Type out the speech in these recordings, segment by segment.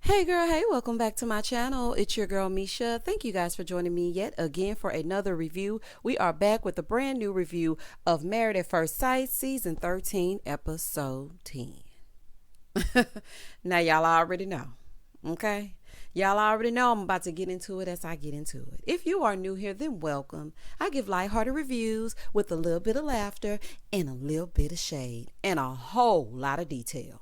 Hey girl, hey, welcome back to my channel. It's your girl Misha. Thank you guys for joining me yet again for another review. We are back with a brand new review of Married at First Sight, Season 13, Episode 10. Now y'all already know, okay? Y'all already know I'm about to get into it as I get into it. If you are new here, then welcome. I give lighthearted reviews with a little bit of laughter and a little bit of shade and a whole lot of detail.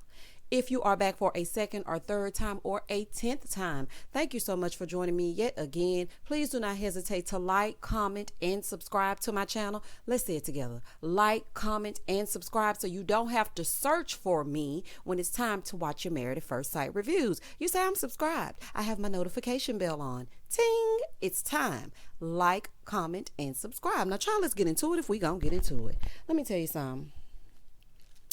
If you are back for a second or third time or a 10th time, thank you so much for joining me yet again. Please do not hesitate to like, comment, and subscribe to my channel. Let's say it together. Like, comment, and subscribe so you don't have to search for me when it's time to watch your Married at First Sight reviews. You say I'm subscribed. I have my notification bell on. Ting! It's time. Like, comment, and subscribe. Now, child, let's get into it if we gonna get into it. Let me tell you something.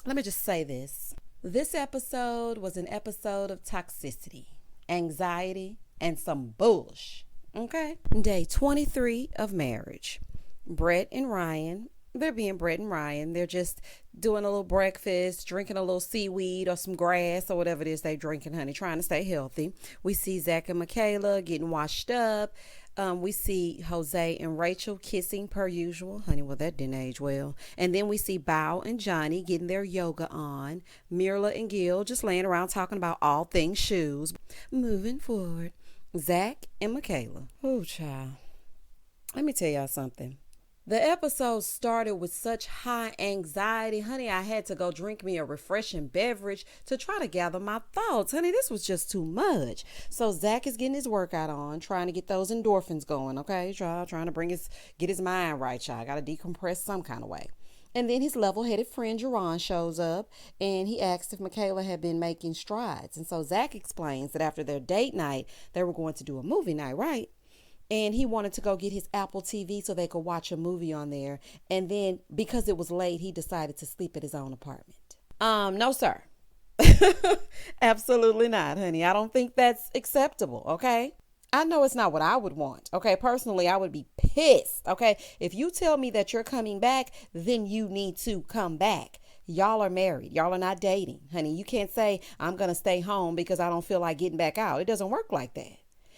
Let me just say this. This episode was an episode of toxicity, anxiety, and some bullshit. Okay? Day 23 of marriage. Brett and Ryan, they're being Brett and Ryan. They're just doing a little breakfast, drinking a little seaweed or some grass or whatever it is they're drinking, honey, trying to stay healthy. We see Zach and Michaela getting washed up. We see Jose and Rachel kissing per usual. Honey, well, that didn't age well. And then we see Bao and Johnny getting their yoga on. Mirla and Gil just laying around talking about all things shoes. Moving forward, Zach and Michaela. Oh, child. Let me tell y'all something. The episode started with such high anxiety. Honey, I had to go drink me a refreshing beverage to try to gather my thoughts. Honey, this was just too much. So Zach is getting his workout on, trying to get those endorphins going, okay? Trying to get his mind right, y'all. Got to decompress some kind of way. And then his level-headed friend Jerron shows up, and he asks if Michaela had been making strides. And so Zach explains that after their date night, they were going to do a movie night, right? And he wanted to go get his Apple TV so they could watch a movie on there. And then because it was late, he decided to sleep at his own apartment. No, sir. Absolutely not, honey. I don't think that's acceptable, okay? I know it's not what I would want, okay? Personally, I would be pissed, okay? If you tell me that you're coming back, then you need to come back. Y'all are married. Y'all are not dating, honey. You can't say, I'm going to stay home because I don't feel like getting back out. It doesn't work like that.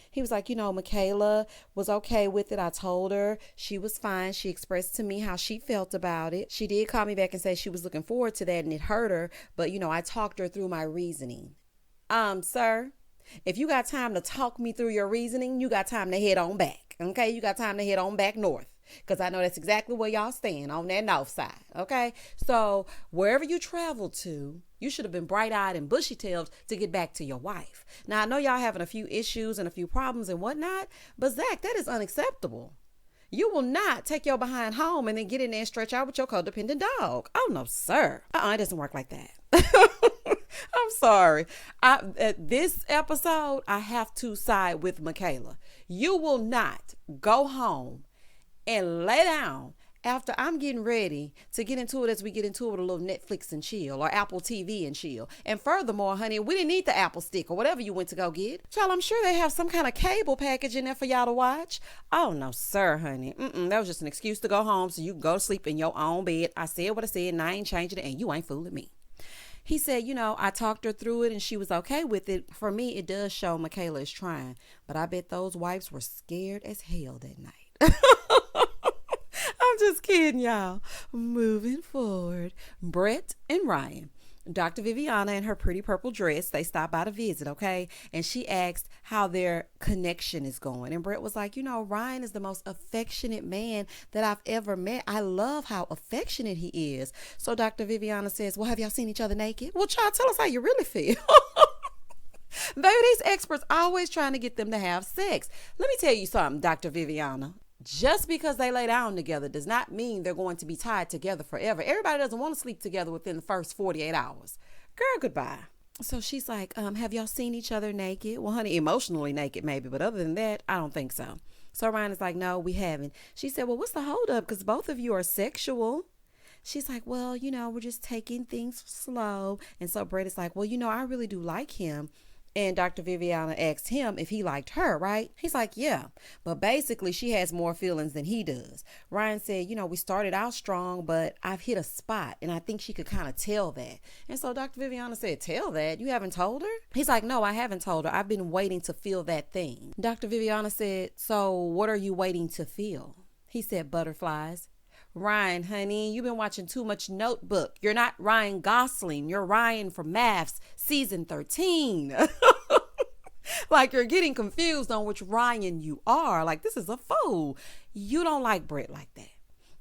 He was like, Michaela was okay with it. I told her she was fine. She expressed to me how she felt about it. She did call me back and say she was looking forward to that and it hurt her. But, I talked her through my reasoning. Sir, if you got time to talk me through your reasoning, you got time to head on back. Okay, you got time to head on back north. Because I know that's exactly where y'all stand, on that north side, okay? So wherever you travel to, you should have been bright-eyed and bushy-tailed to get back to your wife. Now, I know y'all having a few issues and a few problems and whatnot, but Zach, that is unacceptable. You will not take your behind home and then get in there and stretch out with your codependent dog. Oh, no, sir. It doesn't work like that. I'm sorry. At this episode, I have to side with Michaela. You will not go home and lay down after I'm getting ready to get into it as we get into it with a little Netflix and chill or Apple TV and chill. And furthermore, honey, we didn't need the Apple stick or whatever you went to go get. Child, I'm sure they have some kind of cable package in there for y'all to watch. Oh, no, sir, honey. That was just an excuse to go home so you can go to sleep in your own bed. I said what I said and I ain't changing it and you ain't fooling me. He said, I talked her through it and she was okay with it. For me, it does show Michaela is trying. But I bet those wives were scared as hell that night. I'm just kidding, y'all. Moving forward, Brett and Ryan. Dr. Viviana in her pretty purple dress, they stopped by to visit, okay? And she asked how their connection is going. And Brett was like, Ryan is the most affectionate man that I've ever met. I love how affectionate he is. So Dr. Viviana says, well, have y'all seen each other naked? Well, child, tell us how you really feel. Baby, these experts always trying to get them to have sex. Let me tell you something, Dr. Viviana. Just because they lay down together does not mean they're going to be tied together forever. Everybody doesn't want to sleep together within the first 48 hours. Girl, goodbye. So she's like, have y'all seen each other naked? Well, honey, emotionally naked maybe, but other than that, I don't think so. So Ryan is like, no, we haven't. She said, well, what's the holdup? Because both of you are sexual. She's like, well, we're just taking things slow. And so Brett is like, well, I really do like him. And Dr. Viviana asked him if he liked her, right? He's like, yeah, but basically she has more feelings than he does. Ryan said, we started out strong, but I've hit a spot, and I think she could kind of tell that. And so Dr. Viviana said, tell that? You haven't told her? He's like, no, I haven't told her. I've been waiting to feel that thing. Dr. Viviana said, so what are you waiting to feel? He said, butterflies. Ryan, honey, you've been watching too much Notebook. You're not Ryan Gosling. You're Ryan from Maths, season 13. Like, you're getting confused on which Ryan you are. Like, this is a fool. You don't like Brett like that.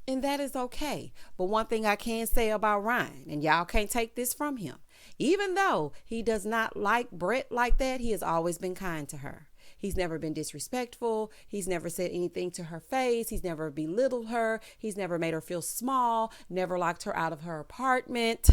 And that is okay. But one thing I can say about Ryan, and y'all can't take this from him, even though he does not like Brett like that, he has always been kind to her. He's never been disrespectful. He's never said anything to her face. He's never belittled her. He's never made her feel small, never locked her out of her apartment.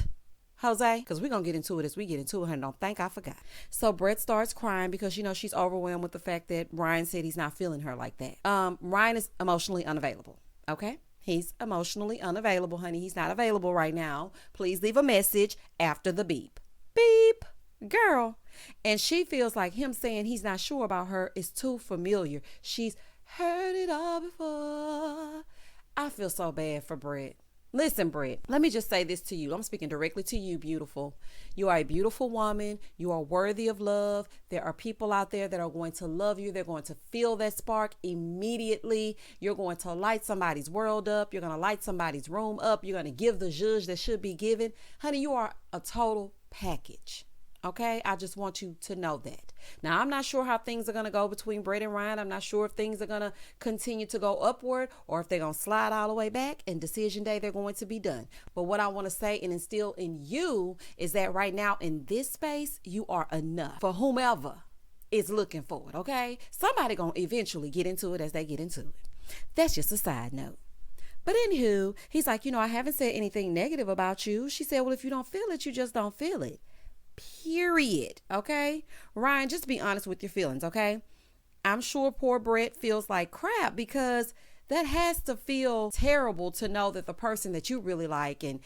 Jose, because we're going to get into it as we get into it, and don't think I forgot. So Brett starts crying because, she's overwhelmed with the fact that Ryan said he's not feeling her like that. Ryan is emotionally unavailable, okay? He's emotionally unavailable, honey. He's not available right now. Please leave a message after the beep. Beep. Girl. And she feels like him saying he's not sure about her is too familiar. She's heard it all before. I feel so bad for Brett. Listen, Brett, let me just say this to you. I'm speaking directly to you, beautiful. You are a beautiful woman. You are worthy of love. There are people out there that are going to love you. They're going to feel that spark immediately. You're going to light somebody's world up. You're going to light somebody's room up. You're going to give the zhuzh that should be given. Honey, you are a total package. Okay, I just want you to know that. Now, I'm not sure how things are going to go between Brett and Ryan. I'm not sure if things are going to continue to go upward or if they're going to slide all the way back, and decision day they're going to be done. But what I want to say and instill in you is that right now in this space, you are enough for whomever is looking for it, okay? Somebody going to eventually get into it as they get into it. That's just a side note. But anywho, he's like, I haven't said anything negative about you. She said, well, if you don't feel it, you just don't feel it. Period. Okay? Ryan, just be honest with your feelings, okay? I'm sure poor Brett feels like crap because that has to feel terrible to know that the person that you really like and,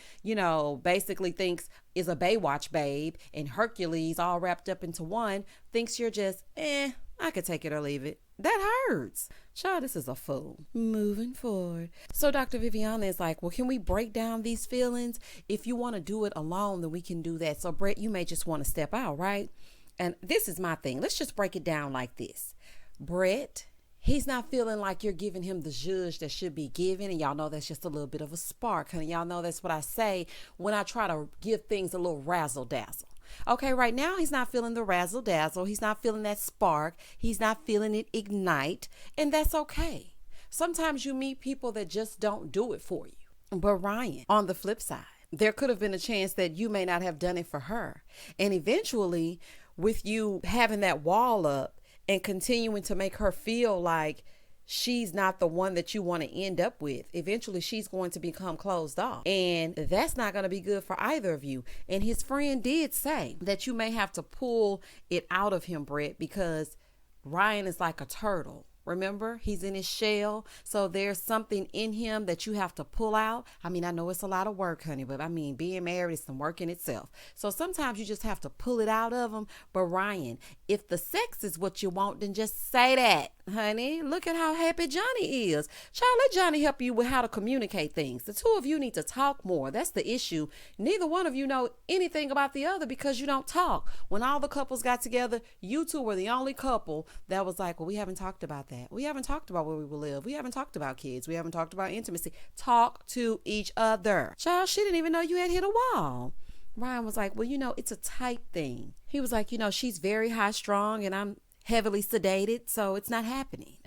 basically thinks is a Baywatch babe and Hercules all wrapped up into one thinks you're just, I could take it or leave it. That hurts. Child, this is a fool. Moving forward. So Dr. Viviana is like, well, can we break down these feelings? If you want to do it alone, then we can do that. So Brett, you may just want to step out, right? And this is my thing. Let's just break it down like this. Brett, he's not feeling like you're giving him the zhuzh that should be given. And y'all know that's just a little bit of a spark, honey. Y'all know that's what I say when I try to give things a little razzle dazzle. Okay, right now he's not feeling the razzle dazzle. He's not feeling that spark. He's not feeling it ignite. And that's okay. Sometimes you meet people that just don't do it for you. But Ryan, on the flip side, there could have been a chance that you may not have done it for her. And eventually, with you having that wall up and continuing to make her feel like she's not the one that you want to end up with, eventually she's going to become closed off. And that's not going to be good for either of you. And his friend did say that you may have to pull it out of him, Brett, because Ryan is like a turtle. Remember, he's in his shell. So there's something in him that you have to pull out. I mean, I know it's a lot of work, honey, but being married is some work in itself. So sometimes you just have to pull it out of him. But Ryan, if the sex is what you want, then just say that, honey. Look at how happy Johnny is. Child, let Johnny help you with how to communicate things. The two of you need to talk more. That's the issue. Neither one of you know anything about the other because you don't talk. When all the couples got together, you two were the only couple that was like, well, we haven't talked about that. We haven't talked about where we will live. We haven't talked about kids. We haven't talked about intimacy. Talk to each other. Child, she didn't even know you had hit a wall. Ryan was like, well, it's a type thing. He was like, she's very high strung and I'm heavily sedated, so it's not happening.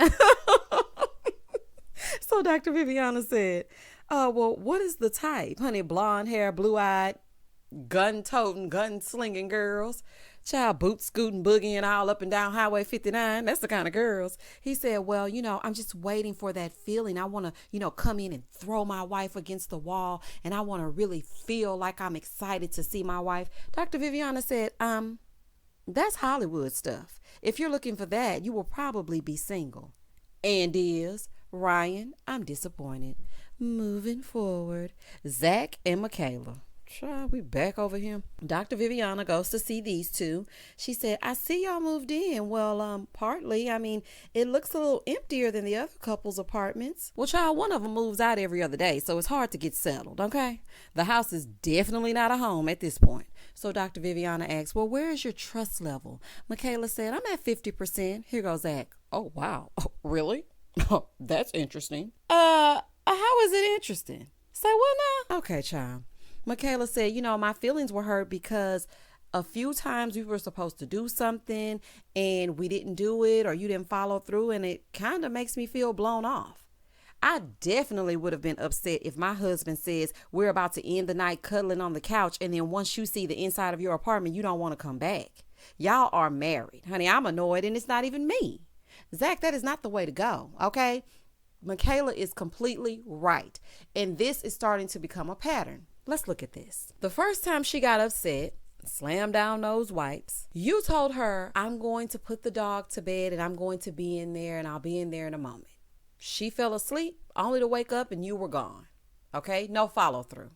So Dr. Viviana said, well, what is the type? Honey, blonde hair, blue-eyed, gun-toting, gun-slinging girls. Child, boot scooting, boogieing all up and down Highway 59. That's the kind of girls. He said, well, I'm just waiting for that feeling. I want to, come in and throw my wife against the wall. And I want to really feel like I'm excited to see my wife. Dr. Viviana said, that's Hollywood stuff. If you're looking for that, you will probably be single. And Ryan, I'm disappointed. Moving forward, Zach and Michaela. We back over here. Dr. Viviana goes to see these two. She said, I see y'all moved in. Well, partly. I mean, it looks a little emptier than the other couple's apartments. Well, child, one of them moves out every other day, so it's hard to get settled, okay? The house is definitely not a home at this point. So Dr. Viviana asks, well, where is your trust level? Michaela said, I'm at 50%. Here goes Zach. Oh, wow. Oh, really? That's interesting. How is it interesting? Say what now? Okay, child. Michaela said, my feelings were hurt because a few times we were supposed to do something and we didn't do it, or you didn't follow through, and it kind of makes me feel blown off. I definitely would have been upset if my husband says we're about to end the night cuddling on the couch, and then once you see the inside of your apartment, you don't want to come back. Y'all are married. Honey, I'm annoyed, and it's not even me. Zach, that is not the way to go, okay? Michaela is completely right, and this is starting to become a pattern. Let's look at this. The first time she got upset, slammed down those wipes, you told her, I'm going to put the dog to bed and I'm going to be in there and I'll be in there in a moment. She fell asleep only to wake up and you were gone. Okay? No follow through.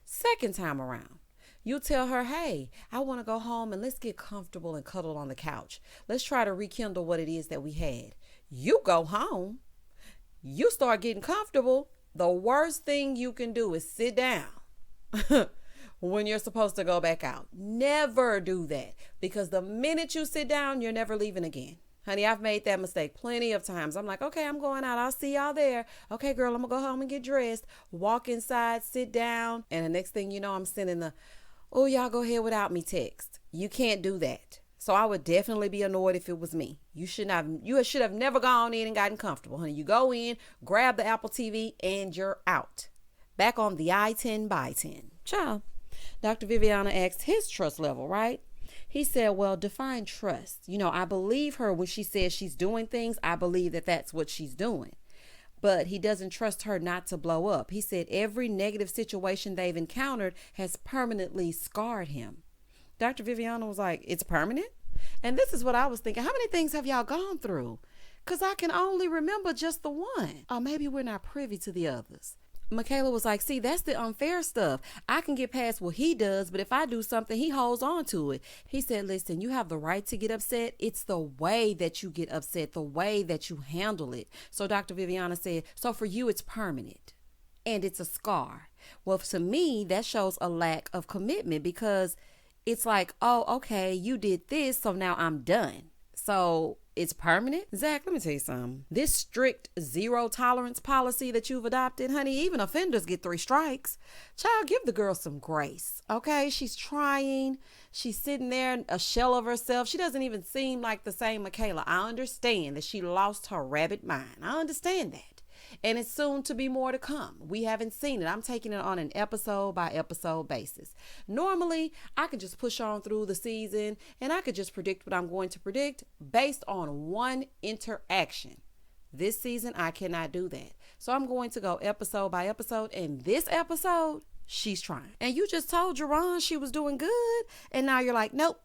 Second time around, you tell her, hey, I want to go home and let's get comfortable and cuddle on the couch. Let's try to rekindle what it is that we had. You go home. You start getting comfortable. The worst thing you can do is sit down when you're supposed to go back out. Never do that, because the minute you sit down, you're never leaving again. Honey, I've made that mistake plenty of times. I'm like, okay, I'm going out. I'll see y'all there. Okay, girl, I'm going to go home and get dressed, walk inside, sit down. And the next thing you know, I'm sending the, oh, y'all go ahead without me text. You can't do that. So I would definitely be annoyed if it was me. You should have never gone in and gotten comfortable, honey. You go in, grab the Apple TV, and you're out. Back on the I-10 by 10. Ciao. Dr. Viviana asked his trust level, right? He said, well, define trust. I believe her when she says she's doing things. I believe that that's what she's doing. But he doesn't trust her not to blow up. He said every negative situation they've encountered has permanently scarred him. Dr. Viviana was like, it's permanent? And this is what I was thinking. How many things have y'all gone through? Because I can only remember just the one. Or maybe we're not privy to the others. Michaela was like, see, that's the unfair stuff. I can get past what he does, but if I do something, he holds on to it. He said, listen, you have the right to get upset. It's the way that you get upset, the way that you handle it. So Dr. Viviana said, so for you, it's permanent and it's a scar. Well, to me, that shows a lack of commitment, because it's like, oh, okay, you did this, so now I'm done. So it's permanent. Zach, let me tell you something. This strict zero tolerance policy that you've adopted, honey, even offenders get 3 strikes. Child, give the girl some grace, okay? She's trying. She's sitting there, a shell of herself. She doesn't even seem like the same Michaela. I understand that she lost her rabbit mind. I understand that. And it's soon to be more to come. We haven't seen it. I'm taking it on an episode by episode basis. Normally, I could just push on through the season and I could just predict what I'm going to predict based on one interaction. This season, I cannot do that. So I'm going to go episode by episode. And this episode, she's trying. And you just told Jerron she was doing good. And now you're like, nope.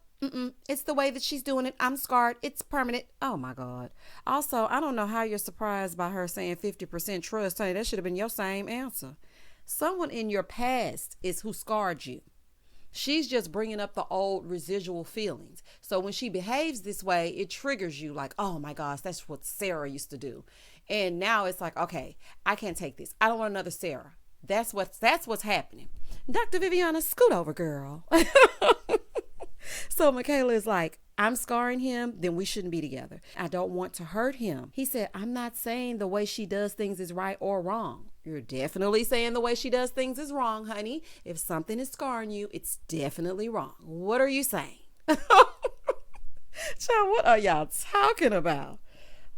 It's the way that she's doing it. I'm scarred. It's permanent. Oh my God. Also, I don't know how you're surprised by her saying 50% trust. Honey, that should have been your same answer. Someone in your past is who scarred you. She's just bringing up the old residual feelings. So when she behaves this way, it triggers you like, oh my gosh, that's what Sarah used to do. And now it's like, okay, I can't take this. I don't want another Sarah. That's what's happening. Dr. Viviana, scoot over, girl. So Michaela is like, I'm scarring him, then we shouldn't be together. I don't want to hurt him. He said, I'm not saying the way she does things is right or wrong. You're definitely saying the way she does things is wrong, honey. If something is scarring you, it's definitely wrong. What are you saying? Child, what are y'all talking about?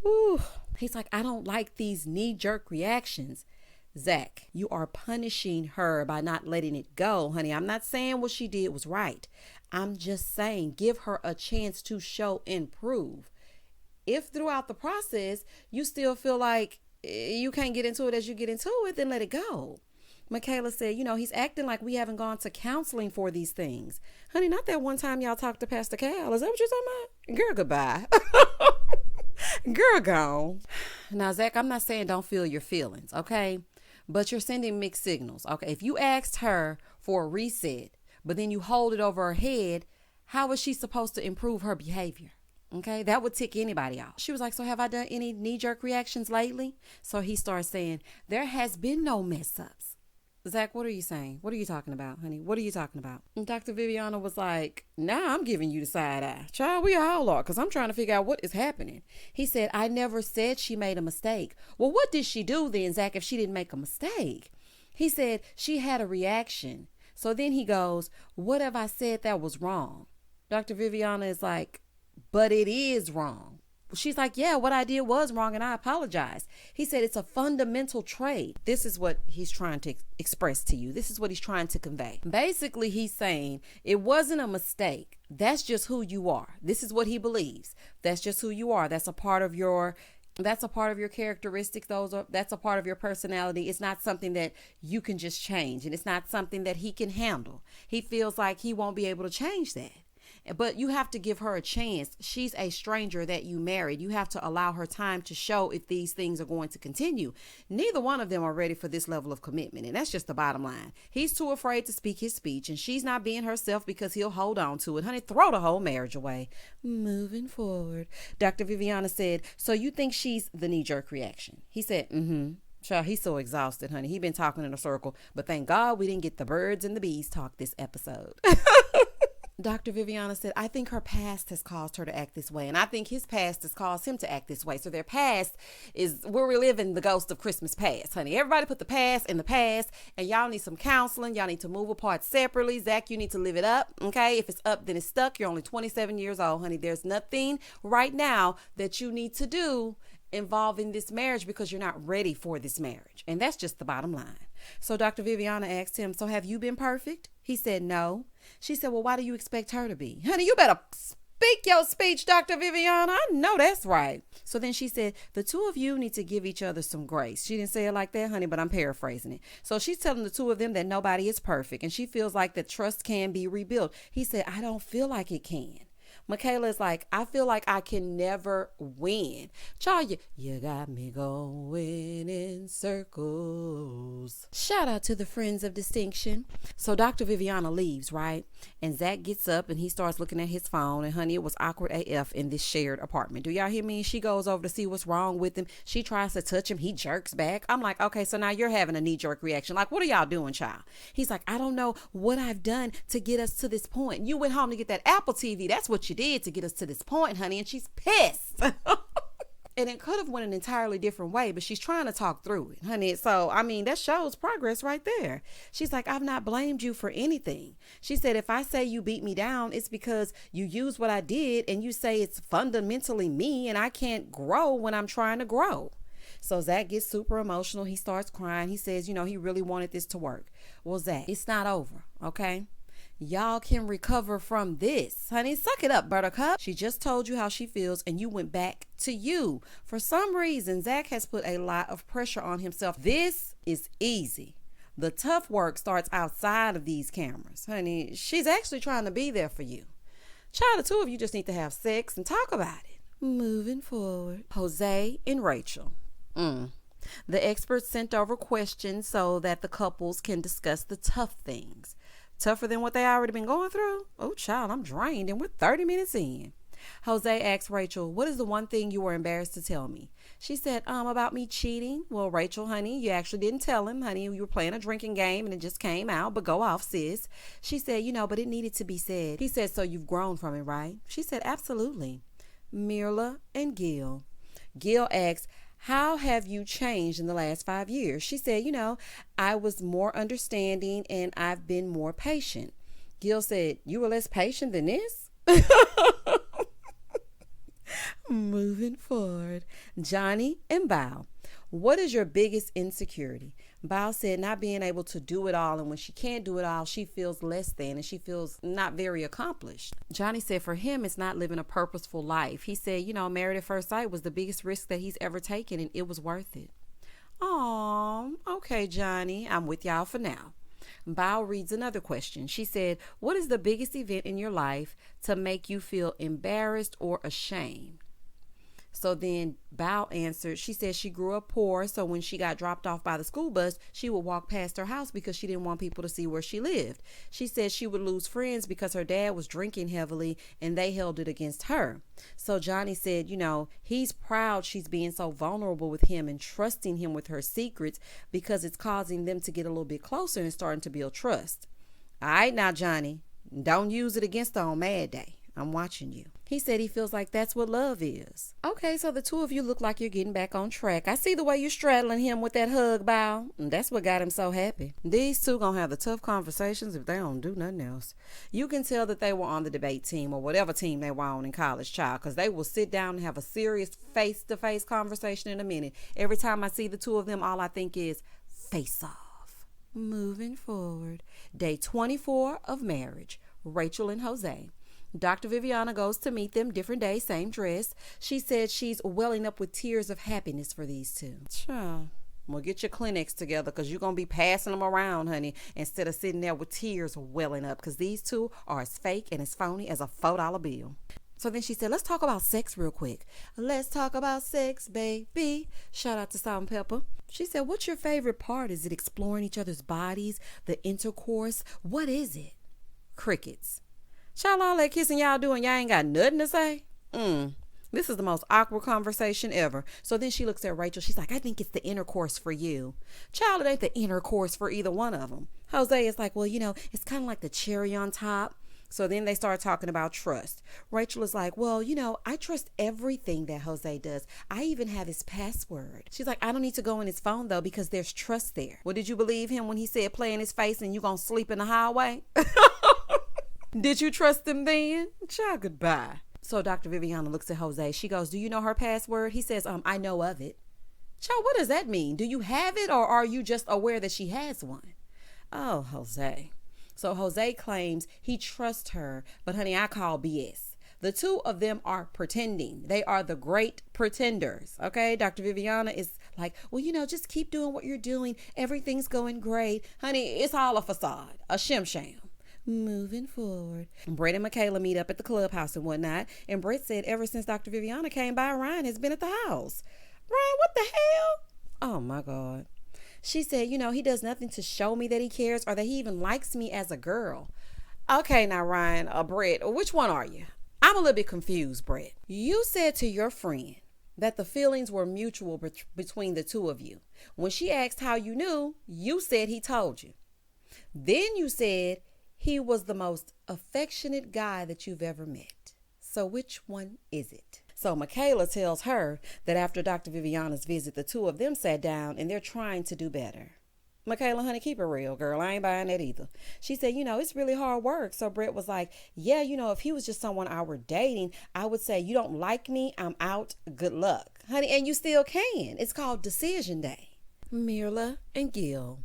Ooh. He's like, I don't like these knee-jerk reactions. Zach, you are punishing her by not letting it go, honey. I'm not saying what she did was right. I'm just saying give her a chance to show and prove. If throughout the process you still feel like you can't get into it as you get into it, then let it go. Michaela said, he's acting like we haven't gone to counseling for these things. Honey, not that one time y'all talked to Pastor Cal. Is that what you're talking about? Girl, goodbye. Girl, gone. Now, Zach, I'm not saying don't feel your feelings, okay? But you're sending mixed signals, okay? If you asked her for a reset, but then you hold it over her head, how is she supposed to improve her behavior? Okay, that would tick anybody off. She was like, so have I done any knee-jerk reactions lately? So he starts saying, there has been no mess ups. Zach, what are you saying? What are you talking about, honey? What are you talking about? And Dr. Viviana was like, nah, I'm giving you the side eye. Child, we all are, because I'm trying to figure out what is happening. He said, I never said she made a mistake. Well, what did she do then, Zach, if she didn't make a mistake? He said, she had a reaction. So then he goes, what have I said that was wrong? Dr. Viviana is like, but it is wrong. She's like, yeah, what I did was wrong and I apologize. He said it's a fundamental trait. This is what he's trying to express to you. This is what he's trying to convey. Basically, he's saying it wasn't a mistake. That's just who you are. This is what he believes. That's just who you are. That's a part of your characteristics. That's a part of your personality. It's not something that you can just change, and it's not something that he can handle. He feels like he won't be able to change that. But you have to give her a chance. She's a stranger that you married. You have to allow her time to show if these things are going to continue. Neither one of them are ready for this level of commitment. And that's just the bottom line. He's too afraid to speak his speech, and she's not being herself because he'll hold on to it. Honey, throw the whole marriage away. Moving forward. Dr. Viviana said, so you think she's the knee-jerk reaction? He said, Child, he's so exhausted, honey. He's been talking in a circle, but thank God we didn't get the birds and the bees talk this episode. Dr. Viviana said, I think her past has caused her to act this way. And I think his past has caused him to act this way. So their past is, we're reliving the ghost of Christmas past, honey. Everybody put the past in the past, and y'all need some counseling. Y'all need to move apart separately. Zach, you need to live it up, okay? If it's up, then it's stuck. You're only 27 years old, honey. There's nothing right now that you need to do involving this marriage because you're not ready for this marriage. And that's just the bottom line. So Dr. Viviana asked him, so have you been perfect? He said, no. She said, well, why do you expect her to be? Honey, you better speak your speech, Dr. Viviana. I know that's right. So then she said, the two of you need to give each other some grace. She didn't say it like that, honey, but I'm paraphrasing it. So she's telling the two of them that nobody is perfect, and she feels like the trust can be rebuilt. He said, I don't feel like it can. Michaela is like, I feel like I can never win. Child, you got me going in circles. Shout out to the friends of distinction. So Dr. Viviana leaves, right? And Zach gets up and he starts looking at his phone. And honey, it was awkward AF in this shared apartment. Do y'all hear me? She goes over to see what's wrong with him. She tries to touch him. He jerks back. I'm like, okay, so now you're having a knee-jerk reaction. Like, what are y'all doing, child? He's like, I don't know what I've done to get us to this point. You went home to get that Apple TV. That's what you did to get us to this point, honey, and she's pissed. And it could have went an entirely different way, but she's trying to talk through it, honey. So, I mean, that shows progress right there. She's like, I've not blamed you for anything. She said, if I say you beat me down, it's because you use what I did and you say it's fundamentally me and I can't grow when I'm trying to grow. So Zach gets super emotional. He starts crying. He says, he really wanted this to work. Well, Zach, it's not over, okay? Y'all can recover from this. Honey, suck it up, buttercup. She just told you how she feels and you went back to you. For some reason, Zach has put a lot of pressure on himself. This is easy. The tough work starts outside of these cameras. Honey, she's actually trying to be there for you. Child, the two of you just need to have sex and talk about it. Moving forward. Jose and Rachel. The experts sent over questions so that the couples can discuss the tough things. Tougher than what they already been going through? Oh, child, I'm drained and we're 30 minutes in. Jose asked Rachel, what is the one thing you were embarrassed to tell me? She said, about me cheating. Well, Rachel, honey, you actually didn't tell him, honey. You were playing a drinking game and it just came out, but go off, sis. She said, but it needed to be said. He said, so you've grown from it, right? She said, absolutely. Mirla and Gil. Gil asked, how have you changed in the last 5 years? She said, I was more understanding and I've been more patient. Gil said, you were less patient than this? Moving forward. Johnny and Bao. What is your biggest insecurity? Bao said not being able to do it all, and when she can't do it all, she feels less than and she feels not very accomplished. Johnny said for him, it's not living a purposeful life. He said, married at first sight was the biggest risk that he's ever taken, and it was worth it. Oh, okay, Johnny, I'm with y'all for now. Bao reads another question. She said, what is the biggest event in your life to make you feel embarrassed or ashamed? So then Bao answered, she said she grew up poor, so when she got dropped off by the school bus, she would walk past her house because she didn't want people to see where she lived. She said she would lose friends because her dad was drinking heavily and they held it against her. So Johnny said, he's proud she's being so vulnerable with him and trusting him with her secrets because it's causing them to get a little bit closer and starting to build trust. All right, now, Johnny, don't use it against her on Mad Day. I'm watching you. He said he feels like that's what love is. Okay, so the two of you look like you're getting back on track. I see the way you're straddling him with that hug, Bao. And that's what got him so happy. These two gonna have the tough conversations if they don't do nothing else. You can tell that they were on the debate team or whatever team they were on in college, child, because they will sit down and have a serious face-to-face conversation in a minute. Every time I see the two of them, all I think is face off. Moving forward. Day 24 of marriage. Rachel and Jose. Dr. Viviana goes to meet them, different day, same dress. She said she's welling up with tears of happiness for these two. Sure. Well, get your clinics together because you're going to be passing them around, honey, instead of sitting there with tears welling up because these two are as fake and as phony as a $4 bill. So then she said, let's talk about sex real quick. Let's talk about sex, baby. Shout out to Salt and Pepper. She said, what's your favorite part? Is it exploring each other's bodies, the intercourse? What is it? Crickets. Child, all that kissing y'all doing, y'all ain't got nothing to say? This is the most awkward conversation ever. So then she looks at Rachel. She's like, I think it's the intercourse for you. Child, it ain't the intercourse for either one of them. Jose is like, well, it's kind of like the cherry on top. So then they start talking about trust. Rachel is like, well, I trust everything that Jose does. I even have his password. She's like, I don't need to go in his phone, though, because there's trust there. Well, did you believe him when he said play in his face and you gonna sleep in the hallway? Did you trust him then? Child, goodbye. So Dr. Viviana looks at Jose. She goes, do you know her password? He says, I know of it. Child, what does that mean? Do you have it or are you just aware that she has one? Oh, Jose. So Jose claims he trusts her, but honey, I call BS. The two of them are pretending. They are the great pretenders. Okay. Dr. Viviana is like, well, just keep doing what you're doing. Everything's going great. Honey, it's all a facade, a sham. Moving forward. Brett and Michaela meet up at the clubhouse and whatnot. And Brett said ever since Dr. Viviana came by, Ryan has been at the house. Ryan, what the hell? Oh my God. She said, he does nothing to show me that he cares or that he even likes me as a girl. Okay, now Ryan, Brett, which one are you? I'm a little bit confused, Brett. You said to your friend that the feelings were mutual between the two of you. When she asked how you knew, you said he told you. Then you said he was the most affectionate guy that you've ever met. So which one is it? So Michaela tells her that after Dr. Viviana's visit, the two of them sat down and they're trying to do better. Michaela, honey, keep it real, girl. I ain't buying that either. She said, it's really hard work. So Brett was like, yeah, if he was just someone I were dating, I would say, you don't like me, I'm out, good luck. Honey, and you still can. It's called Decision Day. Mirla and Gil.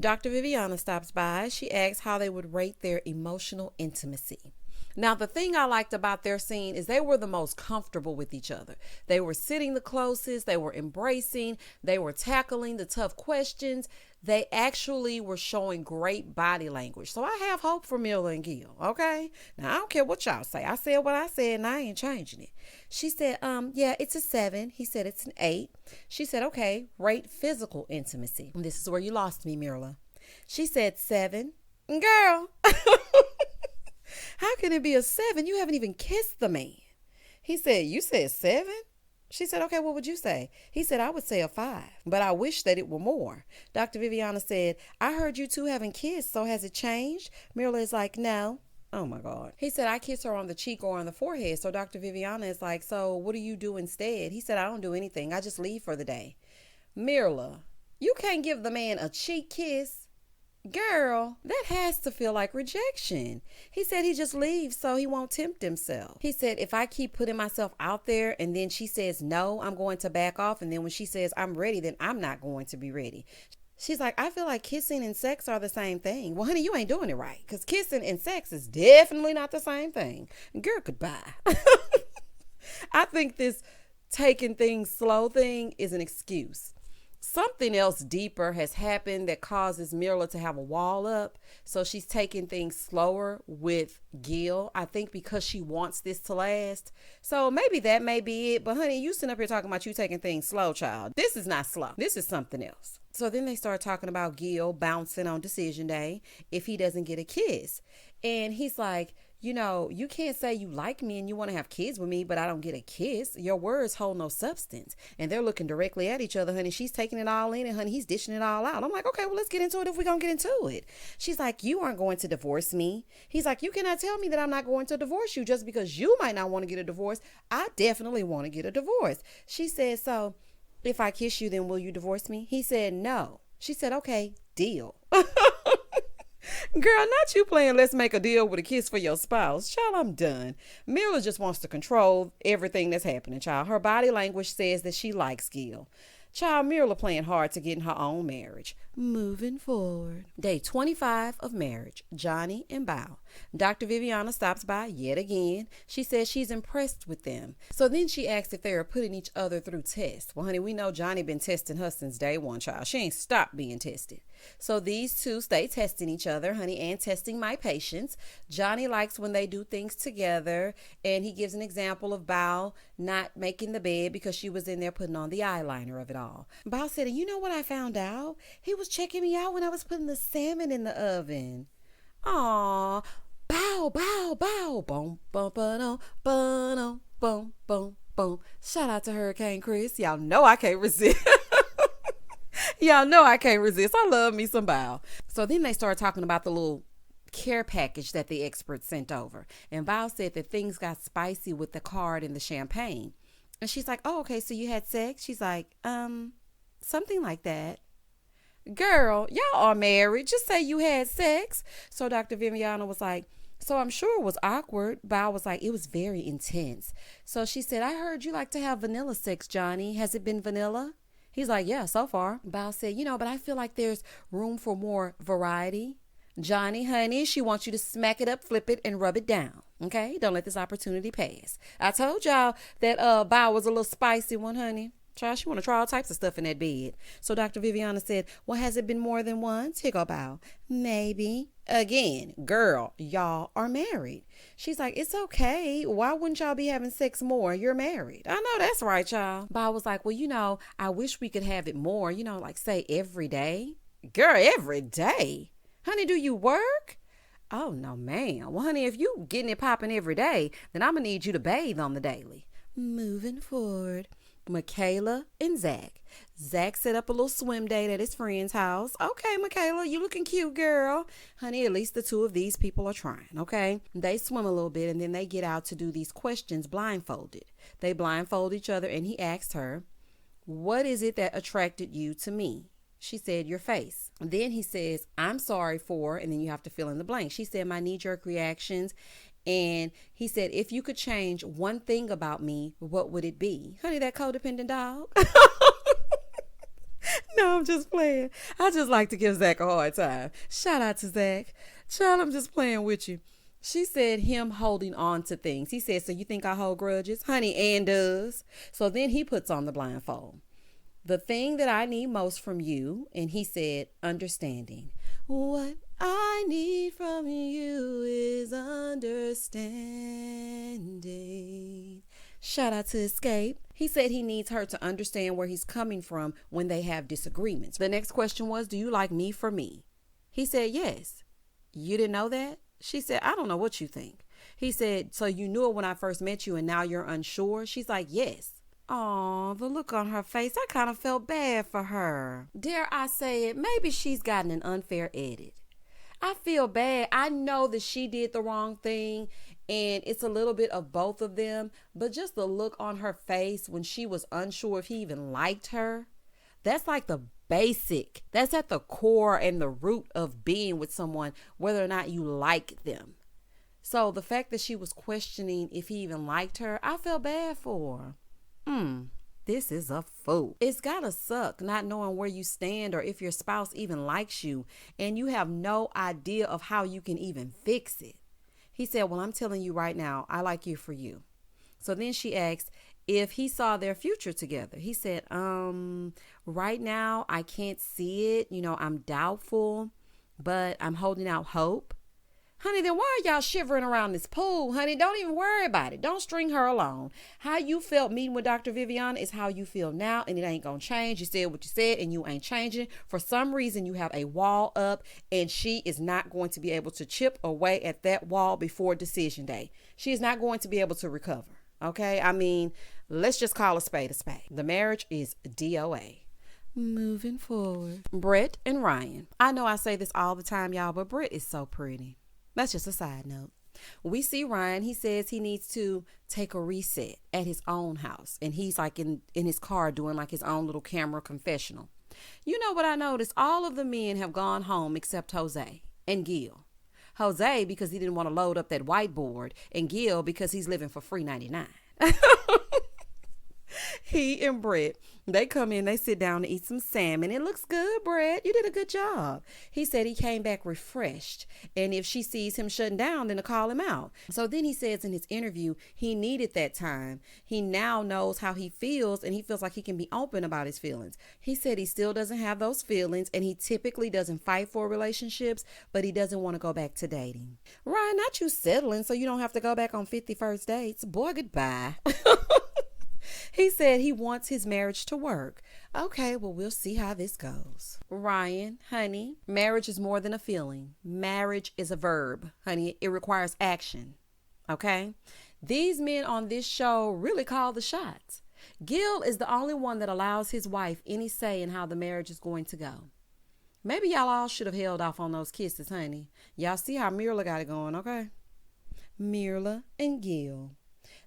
Dr. Viviana stops by. She asks how they would rate their emotional intimacy. Now, the thing I liked about their scene is they were the most comfortable with each other. They were sitting the closest. They were embracing. They were tackling the tough questions. They actually were showing great body language. So I have hope for Mila and Gil, okay? Now, I don't care what y'all say. I said what I said, and I ain't changing it. She said, yeah, it's a 7. He said it's an 8. She said, okay, rate physical intimacy. And this is where you lost me, Mirla. She said 7. Girl, how can it be a 7? You haven't even kissed the man. He said, you said 7? She said, okay, what would you say? He said, I would say a 5, but I wish that it were more. Dr. Viviana said, I heard you two haven't kissed, so has it changed? Mirla is like, no. Oh my God. He said, I kiss her on the cheek or on the forehead. So Dr. Viviana is like, so what do you do instead? He said, I don't do anything. I just leave for the day. Mirla, you can't give the man a cheek kiss. Girl, that has to feel like rejection. He said he just leaves so he won't tempt himself. He said, if I keep putting myself out there and then she says no, I'm going to back off. And then when she says I'm ready, then I'm not going to be ready. She's like, I feel like kissing and sex are the same thing. Well, honey, you ain't doing it right because kissing and sex is definitely not the same thing. Girl, goodbye. I think this taking things slow thing is an excuse. something else deeper has happened that causes Mirla to have a wall up. So she's taking things slower with Gil. I think because she wants this to last. So maybe that may be it. But honey, you sitting up here talking about you taking things slow, child. This is not slow. This is something else. So then they start talking about Gil bouncing on decision day if he doesn't get a kiss. And he's like, you can't say you like me and you want to have kids with me, but I don't get a kiss. Your words hold no substance. And they're looking directly at each other, honey. She's taking it all in and honey, he's dishing it all out. I'm like, okay, well, let's get into it if we're going to get into it. She's like, you aren't going to divorce me. He's like, you cannot tell me that I'm not going to divorce you just because you might not want to get a divorce. I definitely want to get a divorce. She said, so if I kiss you, then will you divorce me? He said, no. She said, okay, deal. Girl, not you playing let's make a deal with a kiss for your spouse. Child, I'm done. Mirla just wants to control everything that's happening, child. Her body language says that she likes Gil. Child, Mirla playing hard to get in her own marriage. Moving forward. Day 25 of marriage. Johnny and Bao. Dr. Viviana stops by yet again. She says she's impressed with them. So then she asks if they are putting each other through tests. Well, honey, we know Johnny been testing her since day one, child. She ain't stopped being tested. So these two stay testing each other, honey, and testing my patience. Johnny likes when they do things together, and he gives an example of Bao not making the bed because she was in there putting on the eyeliner of it all. Bao said, you know what I found out? He was checking me out when I was putting the salmon in the oven. Aw, bow, bow, bow, boom, boom, boom, boom, boom, boom, boom. Shout out to Hurricane Chris. Y'all know I can't resist. Y'all know I can't resist. I love me some Bao. So then they started talking about the little care package that the experts sent over. And Bao said that things got spicy with the card and the champagne. And she's like, oh, okay, so you had sex? She's like, something like that. Girl, y'all are married. Just say you had sex. So Dr. Viviana was like, so I'm sure it was awkward. Bao was like, it was very intense. So she said, I heard you like to have vanilla sex, Johnny. Has it been vanilla? He's like, yeah, so far. Bao said, but I feel like there's room for more variety. Johnny, honey, she wants you to smack it up, flip it, and rub it down. Okay? Don't let this opportunity pass. I told y'all that Bao was a little spicy one, honey. Child, she want to try all types of stuff in that bed. So Dr. Viviana said, well, has it been more than once? Here go Bao. Maybe. Again, girl, y'all are married. She's like, it's okay. Why wouldn't y'all be having sex more? You're married. I know that's right, y'all. Bao was like, well, I wish we could have it more, like say every day. Girl, every day? Honey, do you work? Oh, no, ma'am. Well, honey, if you getting it popping every day, then I'm going to need you to bathe on the daily. Moving forward. Michaela and Zach. Zach set up a little swim date at his friend's house. Okay, Michaela, you looking cute, girl. Honey, at least the two of these people are trying, okay? They swim a little bit and then they get out to do these questions blindfolded. They blindfold each other and he asked her, what is it that attracted you to me? She said, your face. Then he says, I'm sorry for, and then you have to fill in the blank. She said, my knee-jerk reactions. And he said, if you could change one thing about me, what would it be? Honey, that codependent dog. No, I'm just playing. I just like to give Zach a hard time. Shout out to Zach. Child, I'm just playing with you. She said him holding on to things. He said, so you think I hold grudges? Honey, and does. So then he puts on the blindfold. The thing that I need most from you, and he said, understanding. What I need from you is understanding. Shout out to Escape. He said he needs her to understand where he's coming from when they have disagreements. The next question was, do you like me for me? He said, yes. You didn't know that? She said, I don't know what you think. He said, so you knew it when I first met you and now you're unsure? She's like, yes. Oh, the look on her face. I kind of felt bad for her. Dare I say it, maybe she's gotten an unfair edit. I feel bad. I know that she did the wrong thing and it's a little bit of both of them, but just the look on her face when she was unsure if he even liked her, that's like the basic. That's at the core and the root of being with someone, whether or not you like them. So the fact that she was questioning if he even liked her, I felt bad for her. This is a fool. It's gotta suck not knowing where you stand or if your spouse even likes you and you have no idea of how you can even fix it. He said, well, I'm telling you right now, I like you for you. So then she asked, if he saw their future together. He said, right now I can't see it. I'm doubtful, but I'm holding out hope. Honey, then why are y'all shivering around this pool? Honey, don't even worry about it. Don't string her along. How you felt meeting with Dr. Viviana is how you feel now, and it ain't going to change. You said what you said, and you ain't changing. For some reason, you have a wall up, and she is not going to be able to chip away at that wall before decision day. She is not going to be able to recover. Okay? I mean, let's just call a spade a spade. The marriage is DOA. Moving forward. Brett and Ryan. I know I say this all the time, y'all, but Brett is so pretty. That's just a side note. We see Ryan. He says he needs to take a reset at his own house. And he's like in his car doing like his own little camera confessional. You know what I noticed? All of the men have gone home except Jose and Gil. Jose because he didn't want to load up that whiteboard. And Gil because he's living for free 99. He and Brett, they come in, they sit down to eat some salmon. It looks good, Brett. You did a good job. He said he came back refreshed. And if she sees him shutting down, then to call him out. So then he says in his interview, he needed that time. He now knows how he feels, and he feels like he can be open about his feelings. He said he still doesn't have those feelings, and he typically doesn't fight for relationships, but he doesn't want to go back to dating. Ryan, not you settling so you don't have to go back on 50 first dates. Boy, goodbye. He said he wants his marriage to work. Okay, well, we'll see how this goes. Ryan, honey, marriage is more than a feeling. Marriage is a verb, honey. It requires action. Okay? These men on this show really call the shots. Gil is the only one that allows his wife any say in how the marriage is going to go. Maybe y'all all should have held off on those kisses, honey. Y'all see how Mirla got it going, okay? Mirla and Gil.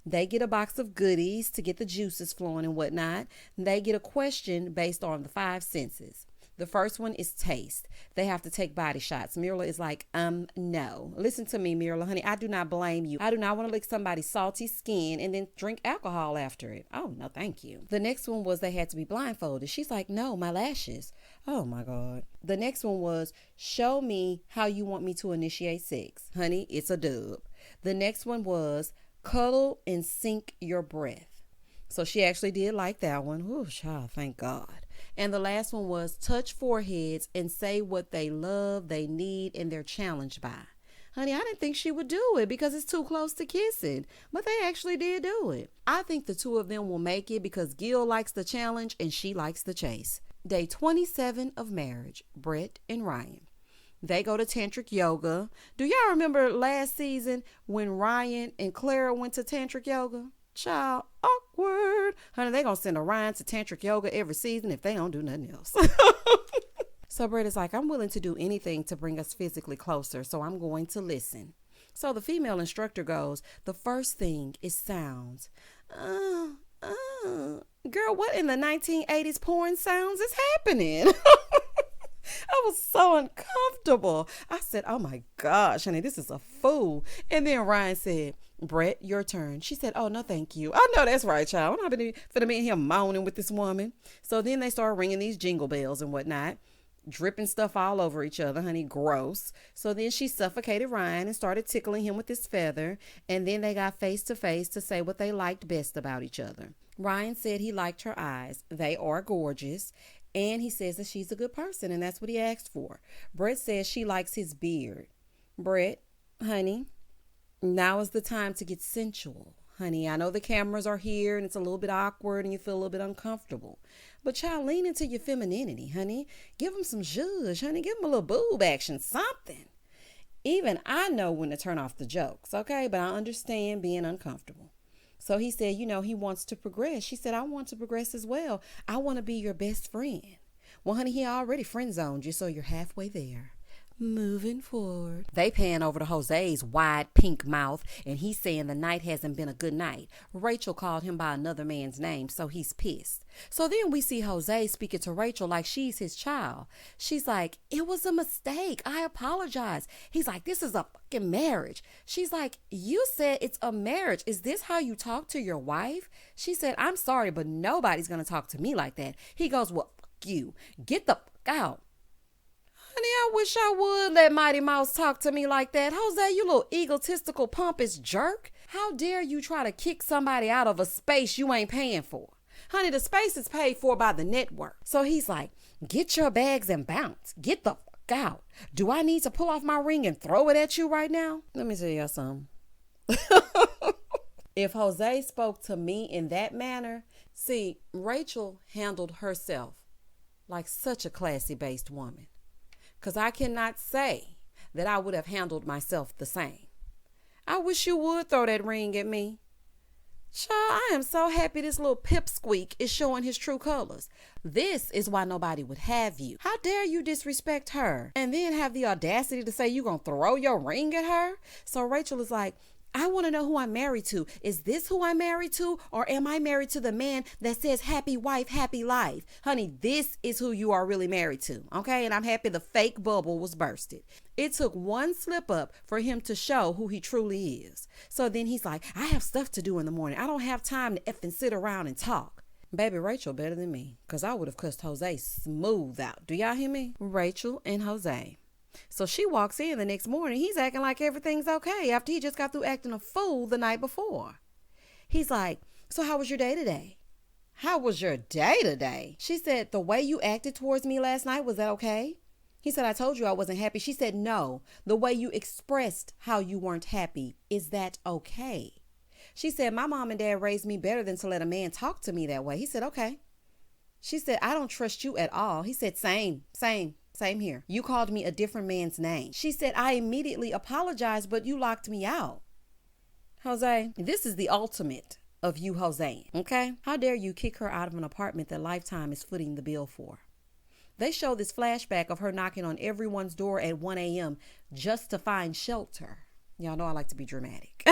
They get a box of goodies to get the juices flowing and whatnot. They get a question based on the 5 senses. The first one is taste. They have to take body shots. Mirla is like, no. Listen to me, Mirla, honey. I do not blame you. I do not want to lick somebody's salty skin and then drink alcohol after it. Oh, no, thank you. The next one was they had to be blindfolded. She's like, no, my lashes. Oh, my God. The next one was, show me how you want me to initiate sex. Honey, it's a dub. The next one was, cuddle and sink your breath. So she actually did like that one. Oh, child, thank God. And the last one was touch foreheads and say what they love, they need, and they're challenged by. Honey, I didn't think she would do it because it's too close to kissing, but they actually did do it. I think the two of them will make it because Gil likes the challenge and she likes the chase. Day 27 of marriage, Brett and Ryan. They go to Tantric yoga. Do y'all remember last season when Ryan and Clara went to Tantric yoga? Child, awkward. Honey, they gonna send a Ryan to Tantric yoga every season if they don't do nothing else. So Brett is like, I'm willing to do anything to bring us physically closer, so I'm going to listen. So the female instructor goes, the first thing is sounds. Girl, what in the 1980s porn sounds is happening? I was so uncomfortable. I said, oh my gosh, honey, this is a fool. And then Ryan said, Brett, your turn. She said, oh, no, thank you. I know that's right, child. I'm not going to be in here moaning with this woman. So then they started ringing these jingle bells and whatnot, dripping stuff all over each other, honey, gross. So then she suffocated Ryan and started tickling him with this feather. And then they got face to face to say what they liked best about each other. Ryan said he liked her eyes. They are gorgeous. And he says that she's a good person, and that's what he asked for. Brett says she likes his beard. Brett, honey, now is the time to get sensual. Honey, I know the cameras are here, and it's a little bit awkward, and you feel a little bit uncomfortable. But child, lean into your femininity, honey. Give him some zhuzh, honey. Give him a little boob action, something. Even I know when to turn off the jokes, okay? But I understand being uncomfortable. So he said, he wants to progress. She said, I want to progress as well. I want to be your best friend. Well, honey, he already friend zoned you, so you're halfway there. Moving forward. They pan over to Jose's wide pink mouth, and he's saying the night hasn't been a good night. Rachel called him by another man's name, so he's pissed. So then we see Jose speaking to Rachel like she's his child. She's like, it was a mistake. I apologize. He's like, this is a fucking marriage. She's like, you said it's a marriage. Is this how you talk to your wife? She said, I'm sorry, but nobody's going to talk to me like that. He goes, well, fuck you. Get the fuck out. Honey, I wish I would let Mighty Mouse talk to me like that. Jose, you little egotistical pompous jerk. How dare you try to kick somebody out of a space you ain't paying for? Honey, the space is paid for by the network. So he's like, get your bags and bounce. Get the fuck out. Do I need to pull off my ring and throw it at you right now? Let me tell you something. If Jose spoke to me in that manner, see, Rachel handled herself like such a classy-based woman. Because I cannot say that I would have handled myself the same. I wish you would throw that ring at me. Child, I am so happy this little pipsqueak is showing his true colors. This is why nobody would have you. How dare you disrespect her and then have the audacity to say you're going to throw your ring at her? So Rachel is like, I want to know who I'm married to. Is this who I'm married to? Or am I married to the man that says happy wife, happy life? Honey, this is who you are really married to. Okay. And I'm happy the fake bubble was bursted. It took one slip up for him to show who he truly is. So then he's like, I have stuff to do in the morning. I don't have time to effing sit around and talk. Baby, Rachel better than me, because I would have cussed Jose smooth out. Do y'all hear me? Rachel and Jose. So she walks in the next morning. He's acting like everything's okay after he just got through acting a fool the night before. He's like, so how was your day today? How was your day today? She said, the way you acted towards me last night, was that okay? He said, I told you I wasn't happy. She said, no, the way you expressed how you weren't happy, is that okay? She said, my mom and dad raised me better than to let a man talk to me that way. He said, okay. She said, I don't trust you at all. He said, same here. You called me a different man's name. She said, I immediately apologized, but you locked me out. Jose, this is the ultimate of you, Jose. Okay? How dare you kick her out of an apartment that Lifetime is footing the bill for? They show this flashback of her knocking on everyone's door at 1 a.m. just to find shelter. Y'all know I like to be dramatic.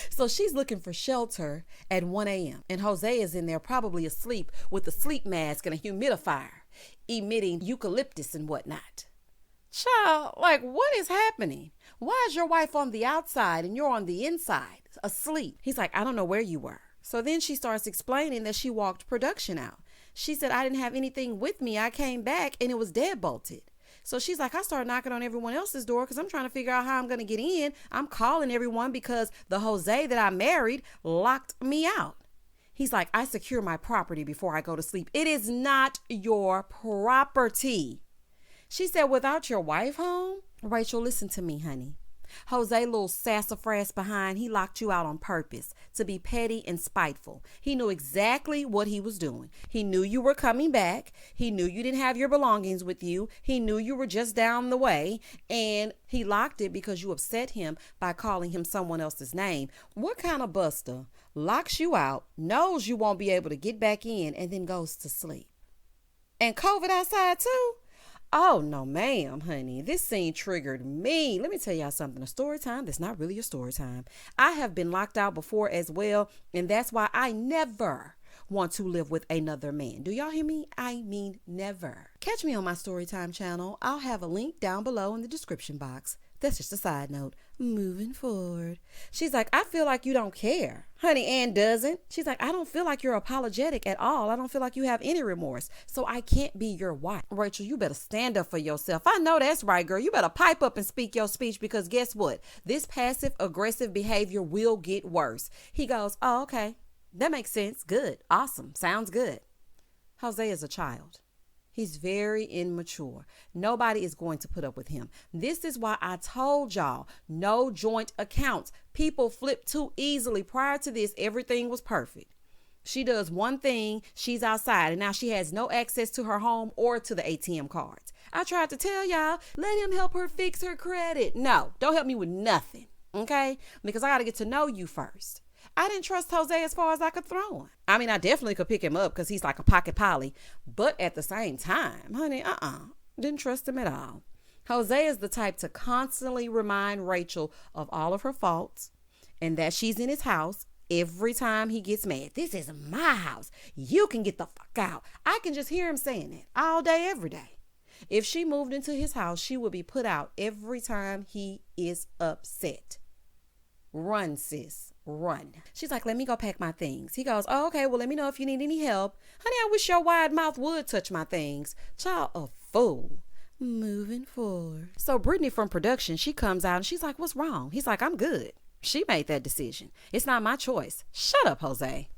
So she's looking for shelter at 1 a.m. and Jose is in there probably asleep with a sleep mask and a humidifier, emitting eucalyptus and whatnot. Child, like, what is happening? Why is your wife on the outside and you're on the inside, asleep? He's like, I don't know where you were. So then she starts explaining that she walked production out. She said, I didn't have anything with me. I came back and it was deadbolted. So she's like, I started knocking on everyone else's door because I'm trying to figure out how I'm going to get in. I'm calling everyone because the Jose that I married locked me out. He's like, I secure my property before I go to sleep. It is not your property. She said, without your wife home? Rachel, listen to me, honey. Jose, little sassafras behind, he locked you out on purpose to be petty and spiteful. He knew exactly what he was doing. He knew you were coming back. He knew you didn't have your belongings with you. He knew you were just down the way, and he locked it because you upset him by calling him someone else's name. What kind of buster locks you out, knows you won't be able to get back in, and then goes to sleep? And COVID outside too? Oh, no, ma'am, honey. This scene triggered me. Let me tell y'all something. A story time that's not really a story time. I have been locked out before as well, and that's why I never want to live with another man. Do y'all hear me? I mean, never. Catch me on my Storytime channel. I'll have a link down below in the description box. That's just a side note. Moving forward. She's like, I feel like you don't care. Honey, Ann doesn't. She's like, I don't feel like you're apologetic at all. I don't feel like you have any remorse. So I can't be your wife. Rachel, you better stand up for yourself. I know that's right, girl. You better pipe up and speak your speech, because guess what? This passive aggressive behavior will get worse. He goes, oh, okay. That makes sense. Good. Awesome. Sounds good. Jose is a child. He's very immature. Nobody is going to put up with him. This is why I told y'all, no joint accounts. People flip too easily. Prior to this, everything was perfect. She does one thing, she's outside, and now she has no access to her home or to the ATM cards. I tried to tell y'all, let him help her fix her credit. No, don't help me with nothing, okay? Because I got to get to know you first. I didn't trust Jose as far as I could throw him. I mean, I definitely could pick him up because he's like a pocket Polly. But at the same time, honey, didn't trust him at all. Jose is the type to constantly remind Rachel of all of her faults and that she's in his house every time he gets mad. This is my house. You can get the fuck out. I can just hear him saying that all day, every day. If she moved into his house, she would be put out every time he is upset. Run, sis. Run. She's like, let me go pack my things. He goes, oh, okay, well, let me know if you need any help. Honey, I wish your wide mouth would touch my things. Child, a fool. Moving forward. So Brittany from production, she comes out and she's like, what's wrong? He's like, I'm good. She made that decision. It's not my choice. Shut up, Jose.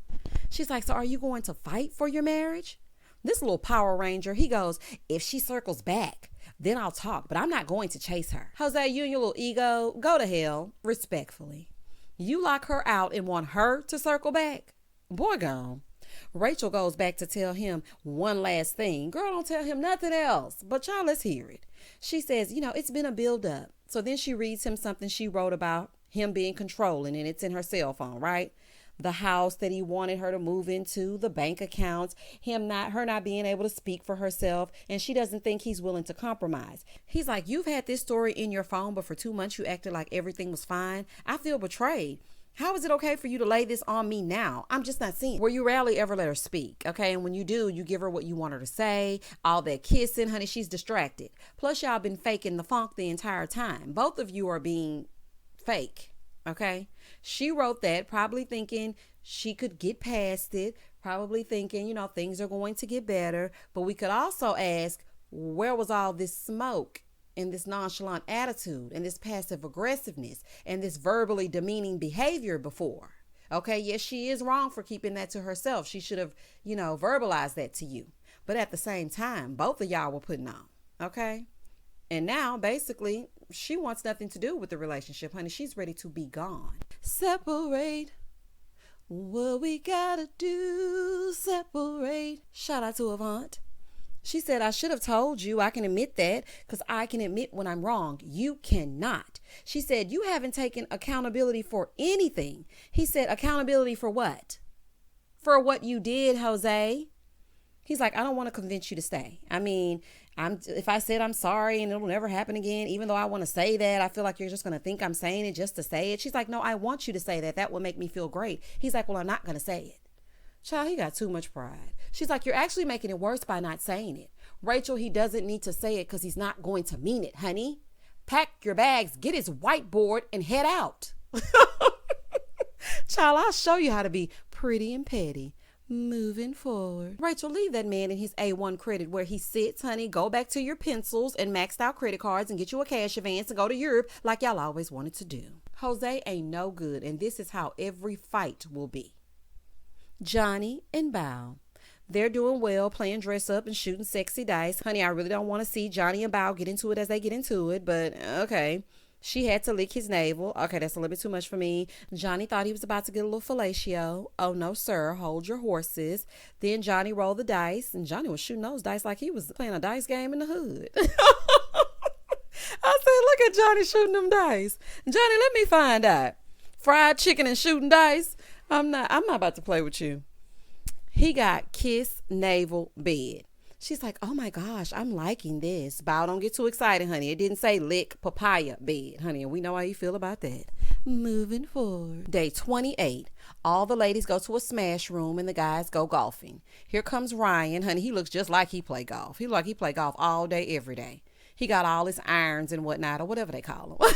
She's like, so are you going to fight for your marriage? This little Power Ranger, he goes, if she circles back, then I'll talk, but I'm not going to chase her. Jose, you and your little ego, go to hell, respectfully. You lock her out and want her to circle back? Boy, gone. Rachel goes back to tell him one last thing. Girl, don't tell him nothing else. But y'all, let's hear it. She says, it's been a build up. So then she reads him something she wrote about him being controlling, and it's in her cell phone, right? The house that he wanted her to move into, the bank accounts, her not being able to speak for herself, and she doesn't think he's willing to compromise. He's like, you've had this story in your phone, but for 2 months you acted like everything was fine. I feel betrayed. How is it okay for you to lay this on me now? I'm just not seeing where you rarely ever let her speak, okay? And when you do, you give her what you want her to say. All that kissing, honey, she's distracted. Plus, y'all been faking the funk the entire time. Both of you are being fake, okay? She wrote that probably thinking she could get past it, probably thinking, things are going to get better. But we could also ask, where was all this smoke and this nonchalant attitude and this passive aggressiveness and this verbally demeaning behavior before? Okay, yes, she is wrong for keeping that to herself. She should have, verbalized that to you. But at the same time, both of y'all were putting on, okay? And now, basically, she wants nothing to do with the relationship, honey. She's ready to be gone. Separate. What we gotta do, separate. Shout out to Avant. She said, I should have told you. I can admit that because I can admit when I'm wrong. You cannot. She said, you haven't taken accountability for anything. He said, accountability for what? For what you did, Jose. He's like, I don't want to convince you to stay. I mean, if I said I'm sorry and it'll never happen again, even though I want to say that, I feel like you're just going to think I'm saying it just to say it. She's like, no, I want you to say that. That will make me feel great. He's like, well, I'm not going to say it. Child, he got too much pride. She's like, you're actually making it worse by not saying it. Rachel, he doesn't need to say it because he's not going to mean it, honey. Pack your bags, get his whiteboard, and head out. Child, I'll show you how to be pretty and petty. Moving forward. Rachel, leave that man in his A1 credit where he sits, honey. Go back to your pencils and maxed out credit cards and get you a cash advance and go to Europe like y'all always wanted to do. Jose ain't no good, and this is how every fight will be. Johnny and Bao. They're doing well, playing dress up and shooting sexy dice. Honey, I really don't want to see Johnny and Bao get into it as they get into it, but okay. She had to lick his navel. Okay, that's a little bit too much for me. Johnny thought he was about to get a little fellatio. Oh, no, sir. Hold your horses. Then Johnny rolled the dice, and Johnny was shooting those dice like he was playing a dice game in the hood. I said, look at Johnny shooting them dice. Johnny, let me find out. Fried chicken and shooting dice? I'm not about to play with you. He got kiss, navel, bed. She's like, oh my gosh, I'm liking this. Bao, don't get too excited, honey. It didn't say lick, papaya, bed, honey. And we know how you feel about that. Moving forward. Day 28. All the ladies go to a smash room and the guys go golfing. Here comes Ryan, honey. He looks just like he play golf. He look like he play golf all day, every day. He got all his irons and whatnot, or whatever they call them.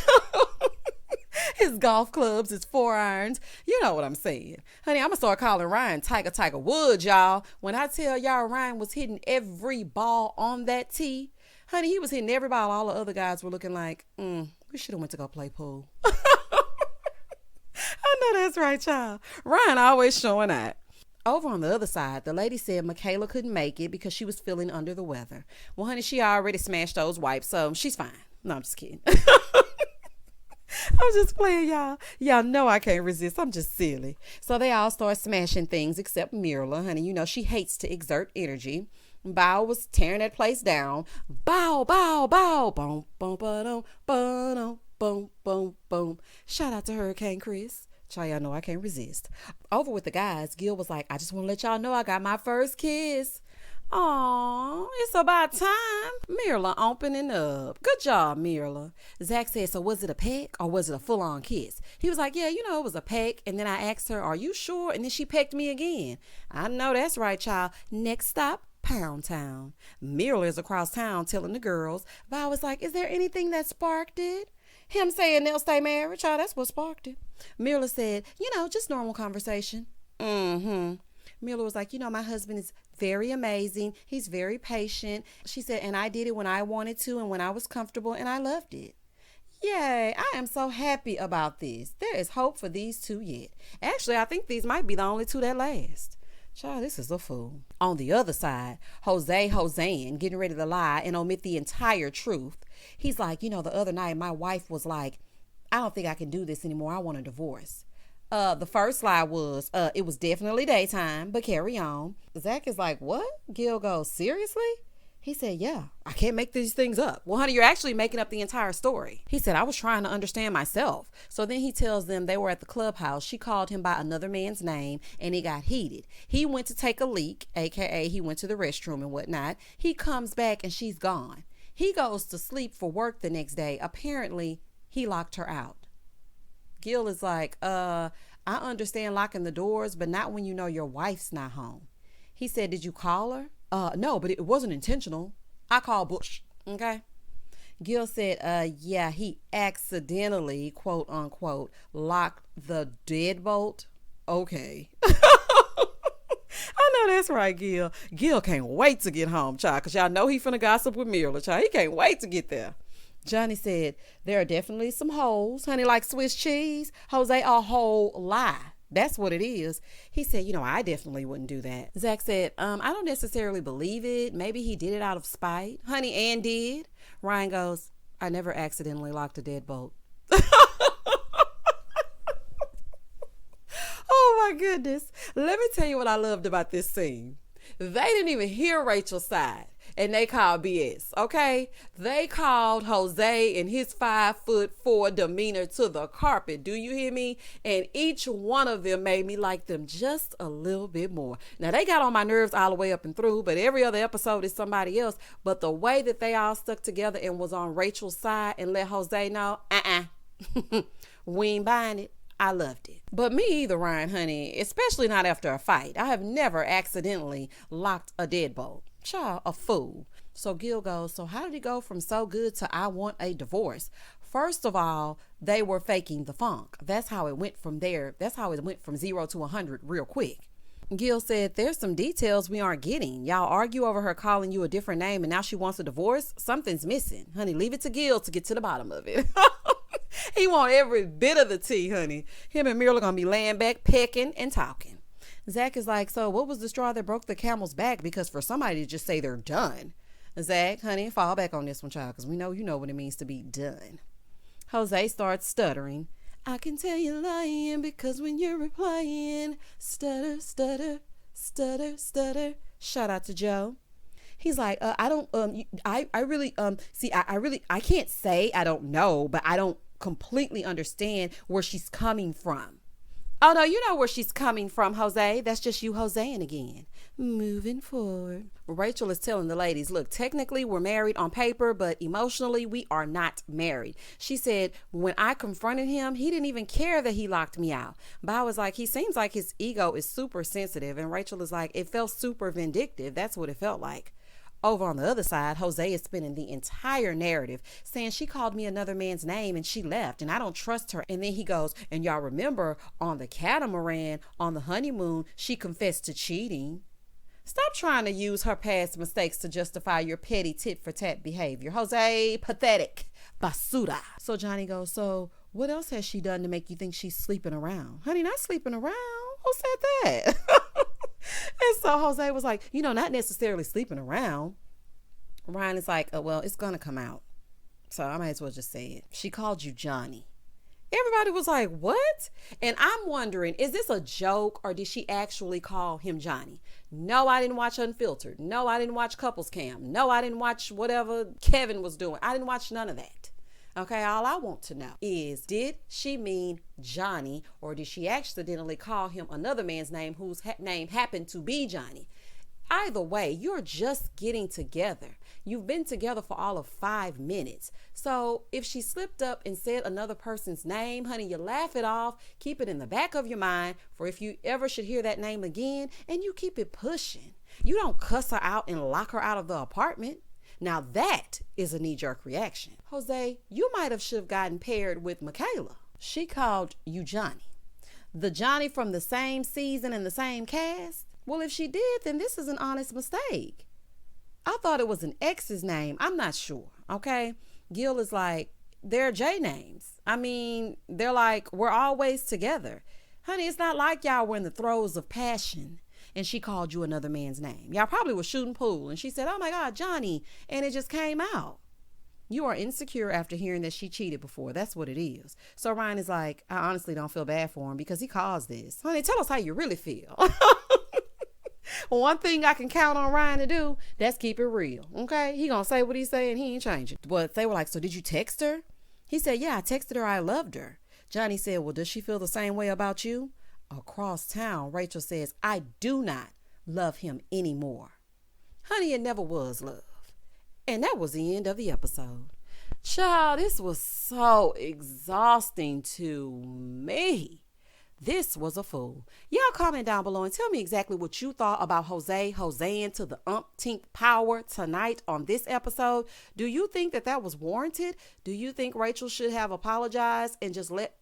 His golf clubs, his 4-irons. You know what I'm saying. Honey, I'm going to start calling Ryan Tiger Woods, y'all. When I tell y'all Ryan was hitting every ball on that tee, honey, he was hitting every ball. All the other guys were looking like, we should have went to go play pool. I know that's right, y'all. Ryan always showing out. Over on the other side, the lady said Michaela couldn't make it because she was feeling under the weather. Well, honey, she already smashed those wipes, so she's fine. No, I'm just kidding. I'm just playing, y'all. Y'all know I can't resist. I'm just silly. So they all start smashing things except Mirla, honey. You know, she hates to exert energy. Bao was tearing that place down. Bow, bow, bow. Boom, boom, ba-dum, ba-dum, boom, boom, boom. Shout out to Hurricane Chris. Y'all know I can't resist. Over with the guys, Gil was like, I just want to let y'all know I got my first kiss. Aw, it's about time. Mirla opening up. Good job, Mirla. Zach said, so was it a peck or was it a full-on kiss? He was like, yeah, it was a peck. And then I asked her, are you sure? And then she pecked me again. I know that's right, child. Next stop, Pound Town. Mirla is across town telling the girls. But I was like, is there anything that sparked it? Him saying they'll stay married, child, that's what sparked it. Mirla said, just normal conversation. Mirla was like, my husband is very amazing. He's very patient. She said, and I did it when I wanted to and when I was comfortable and I loved it. Yay, I am so happy about this. There is hope for these two yet. Actually, I think these might be the only two that last. Child, this is a fool. On the other side, Josean getting ready to lie and omit the entire truth. He's like, the other night my wife was like, I don't think I can do this anymore. I want a divorce. The first lie was, it was definitely daytime, but carry on. Zach is like, what? Gil goes, seriously? He said, yeah, I can't make these things up. Well, honey, you're actually making up the entire story. He said, I was trying to understand myself. So then he tells them they were at the clubhouse. She called him by another man's name and it got heated. He went to take a leak, aka he went to the restroom and whatnot. He comes back and she's gone. He goes to sleep for work the next day. Apparently, he locked her out. Gil is like, I understand locking the doors, but not when you know your wife's not home. He said, did you call her? No, but it wasn't intentional. I called Bush. Okay. Gil said, yeah, he accidentally, quote unquote, locked the deadbolt. Okay. I know that's right, Gil. Gil can't wait to get home, child, because y'all know he finna gossip with Mirla, child. He can't wait to get there. Johnny said, there are definitely some holes, honey, like Swiss cheese. Jose, a whole lie. That's what it is. He said, I definitely wouldn't do that. Zach said, I don't necessarily believe it. Maybe he did it out of spite. Honey, and did. Ryan goes, I never accidentally locked a deadbolt. Oh my goodness. Let me tell you what I loved about this scene. They didn't even hear Rachel's side. And they called BS, okay? They called Jose and his 5'4" demeanor to the carpet. Do you hear me? And each one of them made me like them just a little bit more. Now, they got on my nerves all the way up and through, but every other episode is somebody else. But the way that they all stuck together and was on Rachel's side and let Jose know, we ain't buying it. I loved it. But me either, Ryan, honey, especially not after a fight. I have never accidentally locked a deadbolt. Child, a fool. So Gil goes, so how did it go from so good to I want a divorce? First of all, they were faking the funk. That's how it went from there. That's how it went from 0 to 100 real quick. Gil said, there's some details we aren't getting. Y'all argue over her calling you a different name and now she wants a divorce. Something's missing. Honey, leave it to Gil to get to the bottom of it. He want every bit of the tea, honey. Him and Mirla gonna be laying back, pecking and talking. Zach is like, so what was the straw that broke the camel's back? Because for somebody to just say they're done. Zach, honey, fall back on this one, child, because we know you know what it means to be done. Jose starts stuttering. I can tell you're lying because when you're replying, stutter, stutter, stutter, stutter. Shout out to Joe. He's like, I can't say I don't know, but I don't completely understand where she's coming from. Oh, no, you know where she's coming from, Jose. That's just you Joseing again. Moving forward. Rachel is telling the ladies, look, technically we're married on paper, but emotionally we are not married. She said, when I confronted him, he didn't even care that he locked me out. But I was like, he seems like his ego is super sensitive. And Rachel is like, it felt super vindictive. That's what it felt like. Over on the other side, Jose is spinning the entire narrative, saying she called me another man's name and she left and I don't trust her. And then he goes, and y'all remember on the catamaran, on the honeymoon, she confessed to cheating. Stop trying to use her past mistakes to justify your petty tit-for-tat behavior. Jose, pathetic. Basura. So Johnny goes, so what else has she done to make you think she's sleeping around? Honey, not sleeping around. Who said that? And so Jose was like, not necessarily sleeping around. Ryan is like, oh, well, it's going to come out. So I might as well just say it. She called you Johnny. Everybody was like, what? And I'm wondering, is this a joke or did she actually call him Johnny? No, I didn't watch Unfiltered. No, I didn't watch Couples Cam. No, I didn't watch whatever Kevin was doing. I didn't watch none of that. Okay, all I want to know is, did she mean Johnny or did she accidentally call him another man's name whose name happened to be Johnny? Either way, you're just getting together. You've been together for all of 5 minutes. So if she slipped up and said another person's name, honey, you laugh it off, keep it in the back of your mind for if you ever should hear that name again, and you keep it pushing. You don't cuss her out and lock her out of the apartment. Now that is a knee-jerk reaction. Jose, you might have should have gotten paired with Michaela. She called you Johnny. The Johnny from the same season and the same cast? Well, if she did, then this is an honest mistake. I thought it was an ex's name. I'm not sure, okay? Gil is like, they're J names. I mean, they're like, we're always together. Honey, it's not like y'all were in the throes of passion and she called you another man's name. Y'all probably was shooting pool and she said, oh my God, Johnny. And it just came out. You are insecure after hearing that she cheated before. That's what it is. So Ryan is like, I honestly don't feel bad for him because he caused this. Honey, tell us how you really feel. One thing I can count on Ryan to do, that's keep it real. Okay? He gonna say what he's saying. He ain't changing. But they were like, so did you text her? He said, yeah, I texted her. I loved her. Johnny said, well, does she feel the same way about you? Across town, Rachel says, I do not love him anymore. Honey, it never was love. And that was the end of the episode. Child, this was so exhausting to me. This was a fool. Y'all comment down below and tell me exactly what you thought about Joseing to the umpteenth power tonight on this episode. Do you think that was warranted? Do you think Rachel should have apologized and just let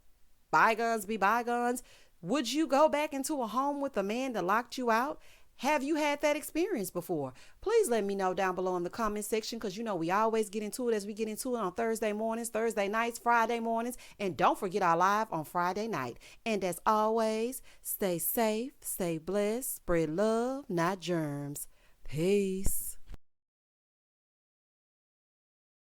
bygones be bygones? Would you go back into a home with a man that locked you out? Have you had that experience before? Please let me know down below in the comment section because you know we always get into it as we get into it on Thursday mornings, Thursday nights, Friday mornings. And don't forget our live on Friday night. And as always, stay safe, stay blessed, spread love, not germs. Peace.